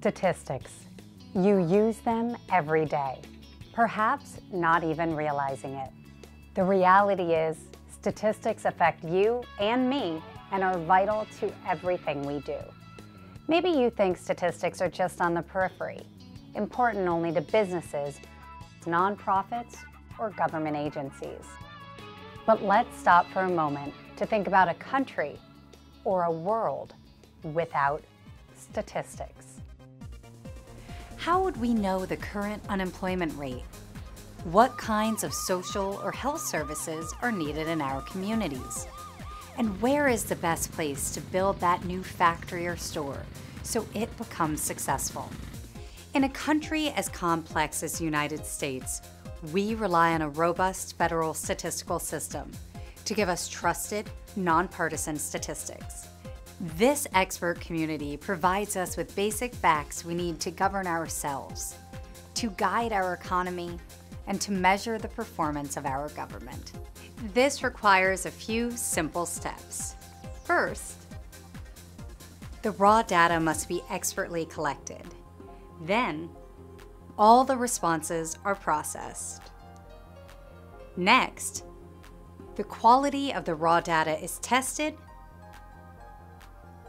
Statistics. You use them every day, perhaps not even realizing it. The reality is, statistics affect you and me and are vital to everything we do. Maybe you think statistics are just on the periphery, important only to businesses, nonprofits, or government agencies. But let's stop for a moment to think about a country or a world without statistics. How would we know the current unemployment rate? What kinds of social or health services are needed in our communities? And where is the best place to build that new factory or store so it becomes successful? In a country as complex as the United States, we rely on a robust federal statistical system to give us trusted, nonpartisan statistics. This expert community provides us with basic facts we need to govern ourselves, to guide our economy, and to measure the performance of our government. This requires a few simple steps. First, the raw data must be expertly collected. Then, all the responses are processed. Next, the quality of the raw data is tested,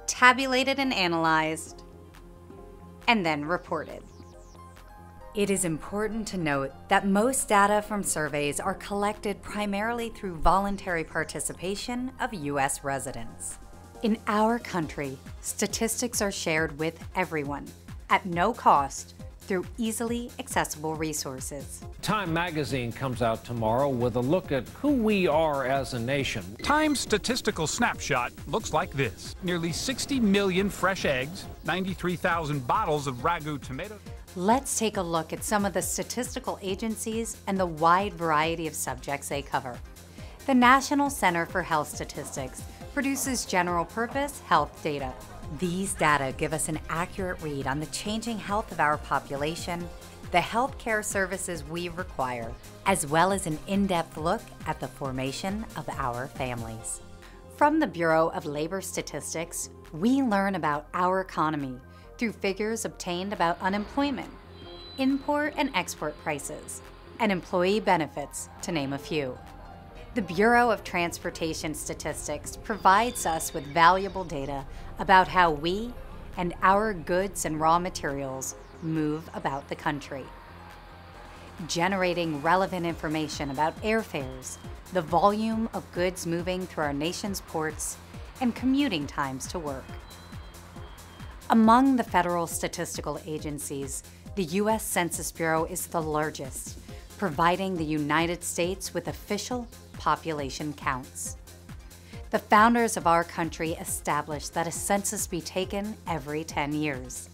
tabulated and analyzed, and then reported. It is important to note that most data from surveys are collected primarily through voluntary participation of US residents. In our country, statistics are shared with everyone at no cost through easily accessible resources. Time magazine comes out tomorrow with a look at who we are as a nation. Time's statistical snapshot looks like this. Nearly 60 million fresh eggs, 93,000 bottles of ragu tomatoes. Let's take a look at some of the statistical agencies and the wide variety of subjects they cover. The National Center for Health Statistics produces general-purpose health data. These data give us an accurate read on the changing health of our population, the healthcare services we require, as well as an in-depth look at the formation of our families. From the Bureau of Labor Statistics, we learn about our economy through figures obtained about unemployment, import and export prices, and employee benefits, to name a few. The Bureau of Transportation Statistics provides us with valuable data about how we and our goods and raw materials move about the country, generating relevant information about airfares, the volume of goods moving through our nation's ports, and commuting times to work. Among the federal statistical agencies, the US Census Bureau is the largest, providing the United States with official population counts. The founders of our country established that a census be taken every 10 years.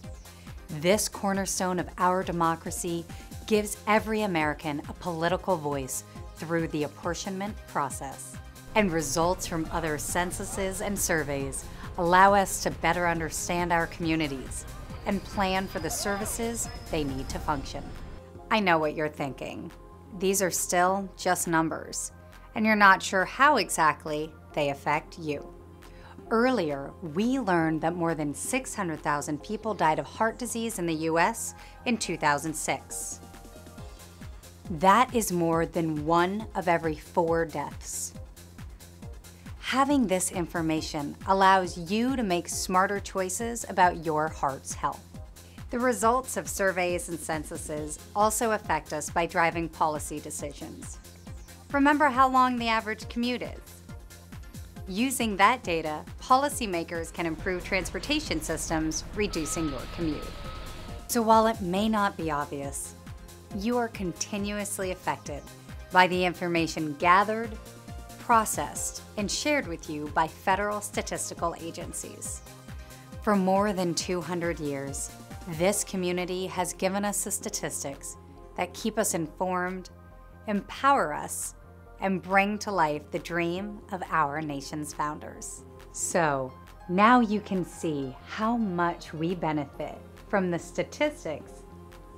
This cornerstone of our democracy gives every American a political voice through the apportionment process, and results from other censuses and surveys allow us to better understand our communities and plan for the services they need to function. I know what you're thinking. These are still just numbers, and you're not sure how exactly they affect you. Earlier, we learned that more than 600,000 people died of heart disease in the US in 2006. That is more than 1 of every 4 deaths. Having this information allows you to make smarter choices about your heart's health. The results of surveys and censuses also affect us by driving policy decisions. Remember how long the average commute is. Using that data, policymakers can improve transportation systems, reducing your commute. So while it may not be obvious, you are continuously affected by the information gathered, processed, and shared with you by federal statistical agencies. For more than 200 years, this community has given us the statistics that keep us informed, empower us, and bring to life the dream of our nation's founders. So now you can see how much we benefit from the statistics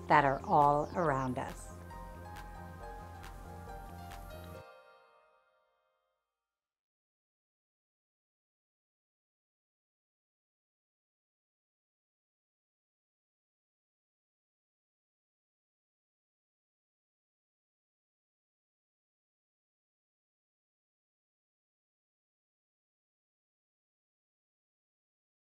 that are all around us.